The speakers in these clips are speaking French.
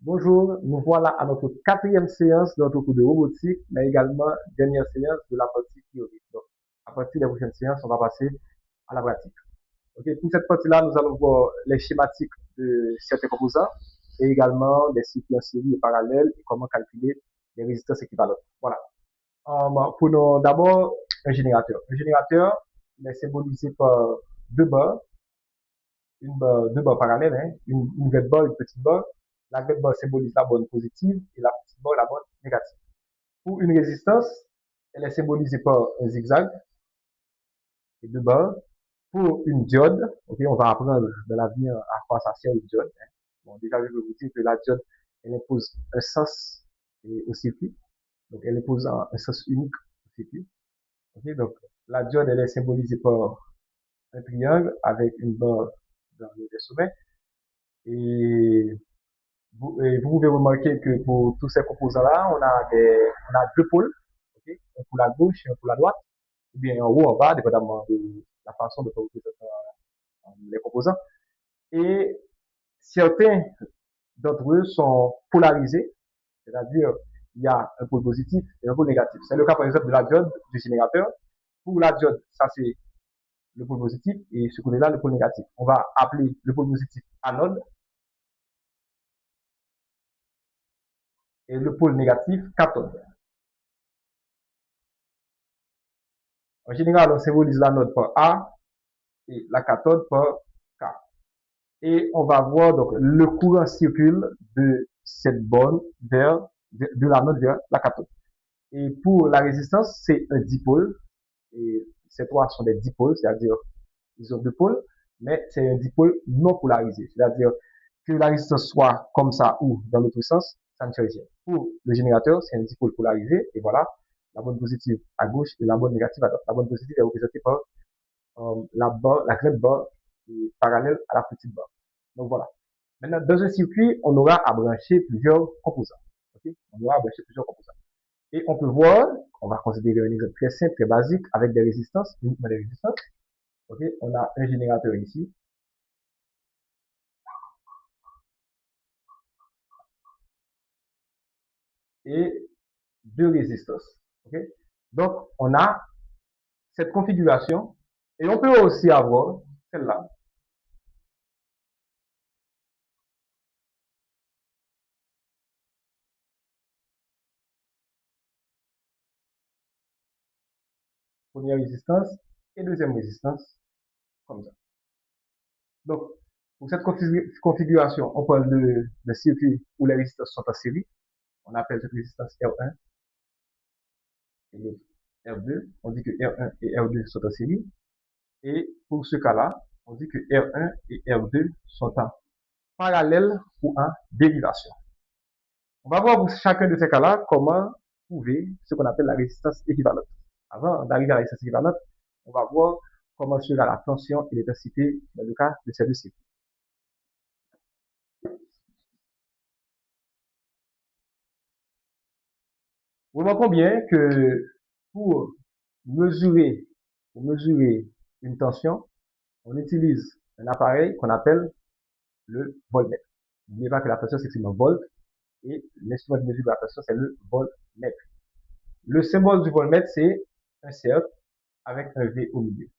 Bonjour, nous voilà à notre quatrième séance de notre cours de robotique, mais également dernière séance de la partie théorique. Donc, à partir des prochaines séances, on va passer à la pratique. Ok, pour cette partie-là, nous allons voir les schématiques de certains composants et également des cycles en série et parallèles et comment calculer les résistances équivalentes. Voilà. Prenons d'abord un générateur. Un générateur est symbolisé par deux barres parallèles, hein, une grande barre et une petite barre. La grande barre symbolise la bonne positive et la petite barre la bonne négative. Pour une résistance, elle est symbolisée par un zigzag et deux barres. Pour une diode, ok, on va apprendre dans l'avenir à quoi ça sert une diode. Hein. Bon, déjà, je vais vous dire que la diode, elle impose un sens au circuit. Donc, elle impose un sens unique au circuit. Ok, donc, la diode, elle est symbolisée par un triangle avec une barre dans le sommet. Et vous pouvez remarquer que pour tous ces composants-là, on a deux pôles, okay? Un pour la gauche et un pour la droite, ou bien en haut, en bas, dépendamment de la façon de représenter les composants. Et certains d'entre eux sont polarisés, c'est-à-dire il y a un pôle positif et un pôle négatif. C'est le cas par exemple de la diode du générateur. Pour la diode, ça c'est le pôle positif et ce côté-là le pôle négatif. On va appeler le pôle positif anode et le pôle négatif cathode. En général, on symbolise l'anode par A et la cathode par K. Et on va voir donc le courant circule de cette borne vers de l'anode vers la cathode. Et pour la résistance, c'est un dipôle. Et ces trois sont des dipôles, c'est-à-dire ils ont deux pôles, mais c'est un dipôle non polarisé. C'est-à-dire que la résistance soit comme ça ou dans l'autre sens, ça ne change rien. Pour le générateur, c'est un dipôle polarisé. Et voilà, la bonne positive à gauche et la bonne négative à droite. La bonne positive est représentée par la grande barre qui est parallèle à la petite barre. Donc voilà. Maintenant, dans un circuit, on aura à brancher plusieurs composants. Okay? On aura à brancher plusieurs composants. Et on peut voir, on va considérer un exemple très simple, très basique, avec des résistances, uniquement des résistances. Okay? On a un générateur ici et deux résistances. Okay? Donc, on a cette configuration et on peut aussi avoir celle-là. Première résistance et deuxième résistance, comme ça. Donc, pour cette configuration, on parle de circuit où les résistances sont en série. On appelle cette résistance R1 et R2. On dit que R1 et R2 sont en série. Et pour ce cas-là, on dit que R1 et R2 sont en parallèle ou en dérivation. On va voir pour chacun de ces cas-là comment trouver ce qu'on appelle la résistance équivalente. Avant d'arriver à la résistance équivalente, on va voir comment sera la tension et l'intensité dans le cas de ces deux circuits. Remarquons bien que pour mesurer, pour mesurer une tension, on utilise un appareil qu'on appelle le voltmètre. N'oubliez pas que la tension s'exprime en volt et l'instrument de mesure de la tension, c'est le voltmètre. Le symbole du voltmètre, c'est un cercle avec un V au milieu.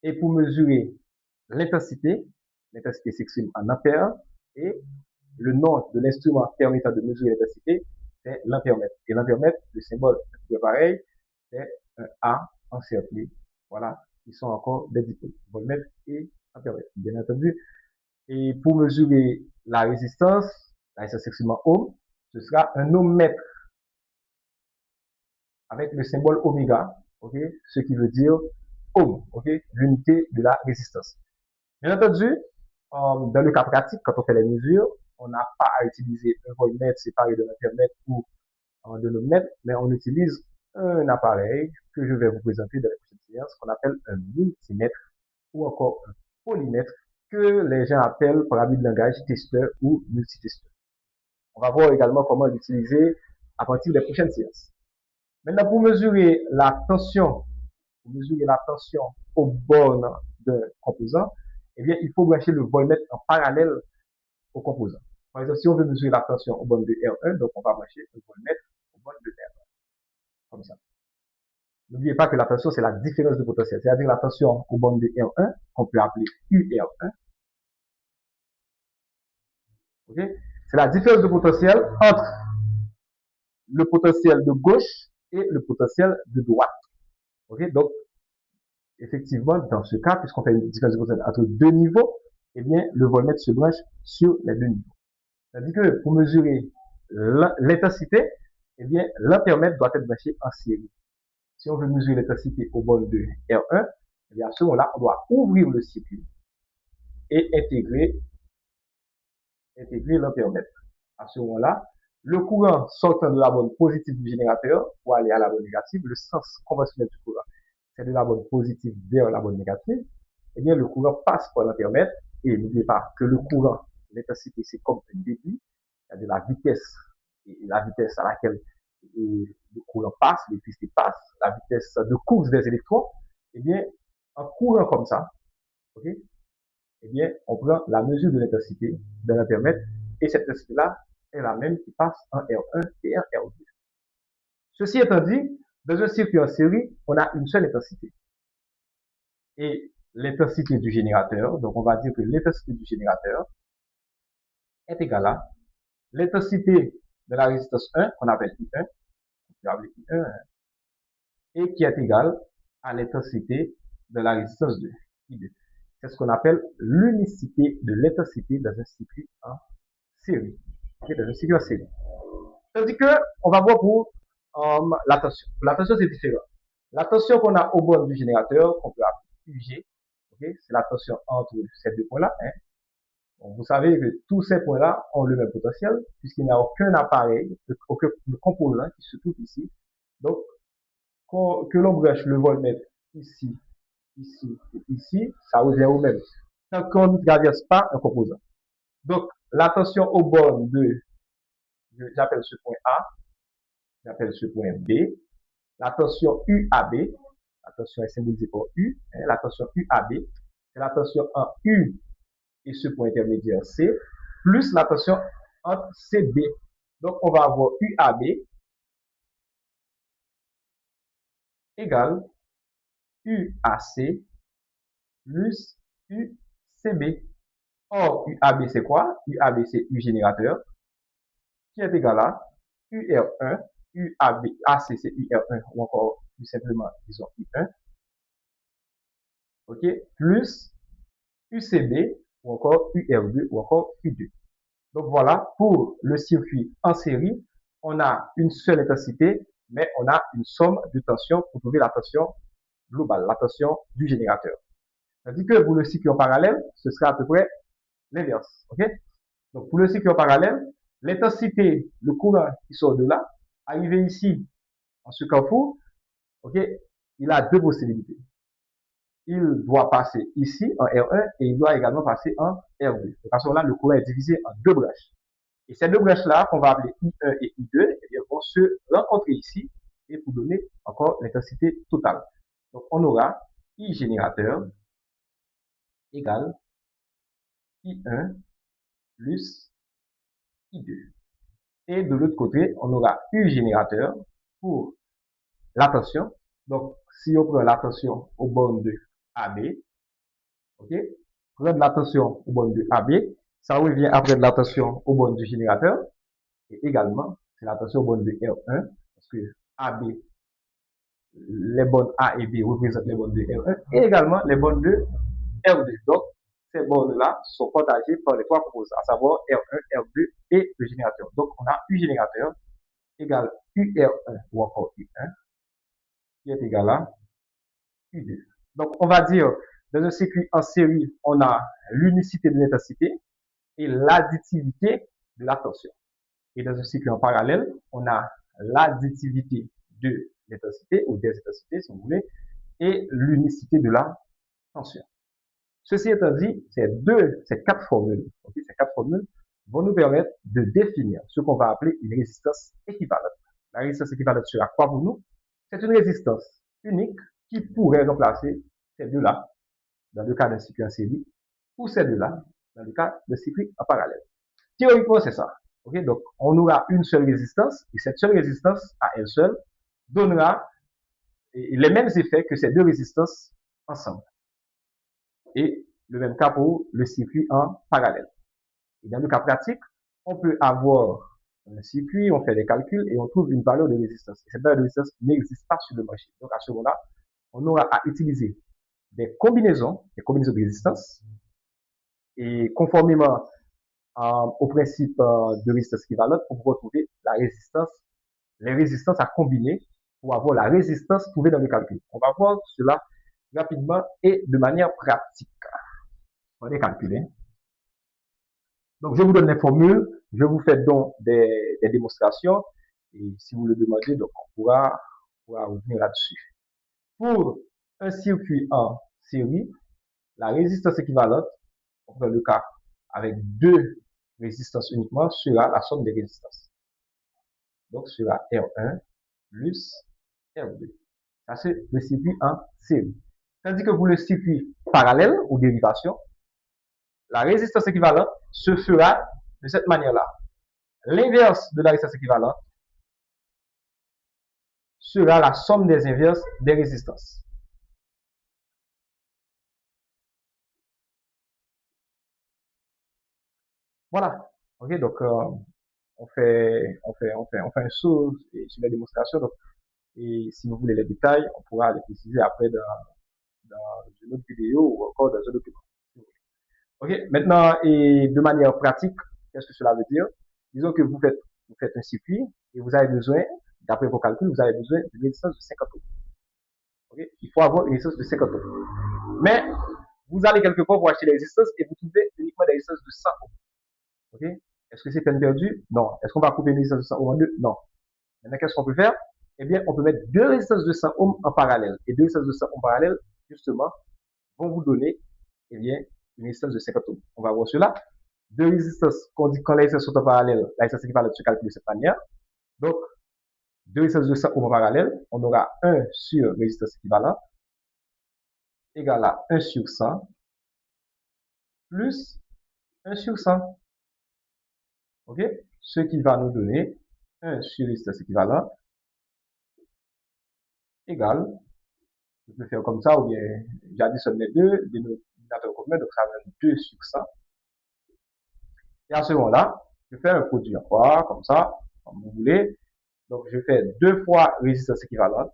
Et pour mesurer l'intensité, l'intensité s'exprime en ampères et le nom de l'instrument permettant de mesurer l'intensité, c'est l'ampèremètre. Et l'ampèremètre, le symbole est pareil, c'est un A encerclé. Voilà, ils sont encore des dipôles, voltmètre et ampèremètre, bien entendu. Et pour mesurer la résistance s'exprime en ohm, ce sera un ohmmètre avec le symbole oméga, ok, ce qui veut dire ohm, ok, l'unité de la résistance. Bien entendu, dans le cas pratique, quand on fait les mesures, on n'a pas à utiliser un voltmètre séparé de l'ampèremètre ou de l'ohmmètre, mais on utilise un appareil que je vais vous présenter dans la prochaine séance, qu'on appelle un multimètre ou encore un polymètre, que les gens appellent par habit de langage testeur ou multitesteur. On va voir également comment l'utiliser à partir des prochaines séances. Maintenant, pour mesurer la tension aux bornes d'un composant, eh bien, il faut brancher le voltmètre en parallèle au composant. Par exemple, si on veut mesurer la tension aux bornes de R1, donc on va brancher le voltmètre aux bornes de R1, comme ça. N'oubliez pas que la tension, c'est la différence de potentiel, c'est-à-dire la tension aux bornes de R1, qu'on peut appeler UR1, okay? C'est la différence de potentiel entre le potentiel de gauche et le potentiel de droite. Okay? Donc, effectivement, dans ce cas, puisqu'on fait une différence de potentiel entre deux niveaux, eh bien, le voltmètre se branche sur les deux niveaux. C'est-à-dire que pour mesurer l'intensité, eh bien, l'ampèremètre doit être branché en série. Si on veut mesurer l'intensité au bord de R1, eh bien, à ce moment-là, on doit ouvrir le circuit et intégrer l'ampèremètre. À ce moment-là, le courant sortant de la borne positive du générateur pour aller à la borne négative, le sens conventionnel du courant, c'est de la borne positive vers la borne négative, eh bien, le courant passe par l'ampèremètre et n'oubliez pas que le courant, l'intensité, c'est comme un débit, c'est-à-dire la vitesse à laquelle le courant passe, l'électricité passe, la vitesse de course des électrons, eh bien, en courant comme ça, ok, eh bien, on prend la mesure de l'intensité de l'ampèremètre et cette intensité-là est la même qui passe en R1 et en R2. Ceci étant dit, dans un circuit en série, on a une seule intensité. Et l'intensité du générateur, donc on va dire que l'intensité du générateur est égale à l'intensité de la résistance 1, qu'on appelle I1, on peut appeler I1, et qui est égale à l'intensité de la résistance 2, I2. C'est ce qu'on appelle l'unicité de l'intensité dans un circuit en série. Okay, dans un circuit en série. Tandis que, on va voir pour la tension. Pour la tension, c'est différent. La tension qu'on a au bord du générateur, qu'on peut appeler UG, okay, c'est la tension entre ces deux points-là. Hein. Bon, vous savez que tous ces points-là ont le même potentiel, puisqu'il n'y a aucun appareil, aucun composant qui se trouve ici. Donc, que l'on branche le voltmètre ici, ici et ici, ça revient au même. Tant qu'on ne traverse pas un composant. Donc, la tension au bord de, j'appelle ce point A, j'appelle ce point B, la tension UAB, la tension est symbolisée par U, hein, la tension UAB, c'est la tension en U et ce point intermédiaire C, plus la tension entre CB. Donc, on va avoir UAB égale UAC plus UCB. Or, UAB c'est quoi? UAB c'est U générateur qui est égal à UR1, UAB, AC c'est UR1 ou encore plus simplement disons U1, ok, plus UCB ou encore UR2 ou encore U2. Donc voilà, pour le circuit en série, on a une seule intensité, mais on a une somme de tension pour trouver la tension globale, la tension du générateur. Tandis que pour le circuit en parallèle, ce sera à peu près l'inverse. Okay? Donc pour le circuit en parallèle, l'intensité, le courant qui sort de là, arrivé ici, en ce carrefour, okay, il a deux possibilités. Il doit passer ici en R1 et il doit également passer en R2. De toute façon, là, le courant est divisé en deux branches. Et ces deux branches-là, qu'on va appeler I1 et I2, eh bien, vont se rencontrer ici et pour donner encore l'intensité totale. Donc, on aura I générateur égale I1 plus I2. Et de l'autre côté, on aura U générateur pour la tension. Donc, si on prend la tension au bornes de AB, ok, prendre la tension au bornes de AB, ça revient à prendre la tension au bornes du générateur. Et également, c'est la tension au bornes de R1, parce que AB, les bornes A et B représentent les bornes de R1, et également les bornes de R2. Donc, ces bornes-là sont partagées par les trois composants, à savoir R1, R2 et le générateur. Donc, on a U générateur égale UR1 ou encore U1 qui est égal à U2. Donc, on va dire, dans un circuit en série, on a l'unicité de l'intensité et l'additivité de la tension. Et dans un circuit en parallèle, on a l'additivité de l'intensité ou des intensités, si vous voulez, et l'unicité de la tension. Ceci étant dit, ces quatre formules vont nous permettre de définir ce qu'on va appeler une résistance équivalente. La résistance équivalente sera quoi pour nous? C'est une résistance unique qui pourrait remplacer ces deux-là dans le cas d'un circuit en série ou ces deux-là dans le cas d'un circuit en parallèle. Théoriquement, c'est ça. Ok, donc on aura une seule résistance et cette seule résistance à elle seule donnera les mêmes effets que ces deux résistances ensemble. Et le même cas pour le circuit en parallèle. Et dans le cas pratique, on peut avoir un circuit, on fait des calculs et on trouve une valeur de résistance. Et cette valeur de résistance n'existe pas sur le marché. Donc à ce moment-là, on aura à utiliser des combinaisons de résistance. Et conformément au principe de résistance équivalente, on peut retrouver la résistance, les résistances à combiner pour avoir la résistance trouvée dans le calcul. On va voir cela rapidement et de manière pratique. On va calculer. Donc, je vous donne les formules, je vous fais donc des démonstrations, et si vous le demandez, donc on pourra revenir là-dessus. Pour un circuit en série, la résistance équivalente, dans le cas avec deux résistances uniquement, sera la somme des résistances. Donc, sera R1 plus R2. Ça, c'est le circuit en série. Tandis que pour le circuit parallèle ou dérivation, la résistance équivalente se fera de cette manière-là. L'inverse de la résistance équivalente sera la somme des inverses des résistances. Voilà. Ok, donc on fait un saut sur la démonstration. Donc, et si vous voulez les détails, on pourra les préciser après dans une autre vidéo ou encore dans un document. Ok, maintenant, et de manière pratique, qu'est-ce que cela veut dire? Disons que vous faites un circuit et vous avez besoin, d'après vos calculs, vous avez besoin d'une résistance de 50 ohms. Okay? Il faut avoir une résistance de 50 ohms. Mais vous allez quelque part pour acheter des résistances et vous trouvez uniquement des résistances de 100 ohms. Okay? Est-ce que c'est peine perdue? Non. Est-ce qu'on va couper une résistance de 100 ohms en deux? Non. Maintenant, qu'est-ce qu'on peut faire? Eh bien, on peut mettre deux résistances de 100 ohms en parallèle. Et deux résistances de 100 ohms en parallèle, justement, vont vous donner, eh bien, une résistance de 50 ohms. On va voir cela. Deux résistances, quand les résistances sont en parallèle, la résistance équivalente se calcule de cette manière. Donc, deux résistances de 100 ohms en parallèle, on aura 1 sur résistance équivalente égale à 1 sur 100 plus 1 sur 100. Ok? Ce qui va nous donner 1 sur résistance équivalente égale, je peux faire comme ça, ou bien j'additionne les deux, dénominateur commun, donc ça donne 2 sur 100. Et à ce moment-là, je fais un produit en croix, comme ça, comme vous voulez. Donc, je fais 2 fois résistance équivalente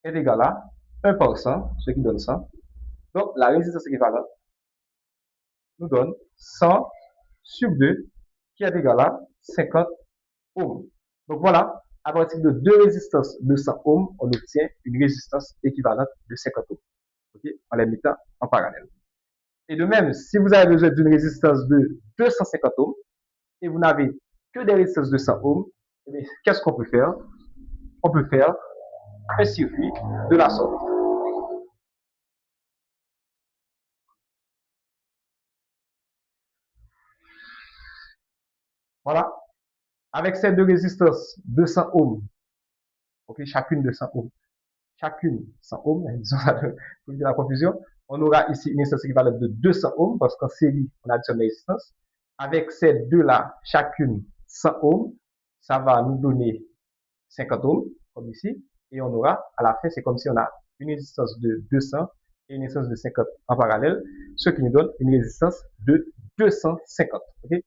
est égal à 1 par 100, ce qui donne 100. Donc, la résistance équivalente nous donne 100 sur 2, qui est égal à 50 ohms. Donc, voilà, à partir de deux résistances de 100 ohms, on obtient une résistance équivalente de 50 ohms. Okay? En les mettant en parallèle. Et de même, si vous avez besoin d'une résistance de 250 ohms et vous n'avez que des résistances de 100 ohms, eh qu'est-ce qu'on peut faire? On peut faire un circuit de la sorte. Voilà. Avec ces deux résistances de 100 ohms, ok, chacune de 100 ohms, chacune 100 ohms, disons ça pour éviter la confusion, on aura ici une résistance équivalente de 200 ohms parce qu'en série, on additionne les résistances. Avec ces deux-là, chacune 100 ohms, ça va nous donner 50 ohms, comme ici, et on aura, à la fin, c'est comme si on a une résistance de 200 et une résistance de 50 en parallèle, ce qui nous donne une résistance de 250. Okay?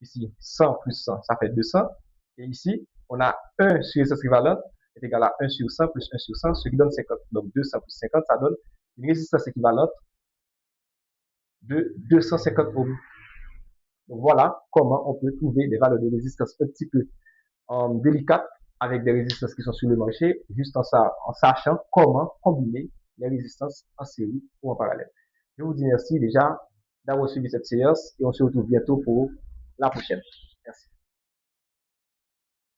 Ici, 100 plus 100, ça fait 200. Et ici, on a 1 sur résistance équivalente est égal à 1 sur 100 plus 1 sur 100, ce qui donne 50. Donc 200 plus 50, ça donne une résistance équivalente de 250 ohms. Donc voilà comment on peut trouver des valeurs de résistance un petit peu délicates avec des résistances qui sont sur le marché, juste en sachant comment combiner les résistances en série ou en parallèle. Je vous dis merci déjà d'avoir suivi cette séance et on se retrouve bientôt pour la prochaine. Merci.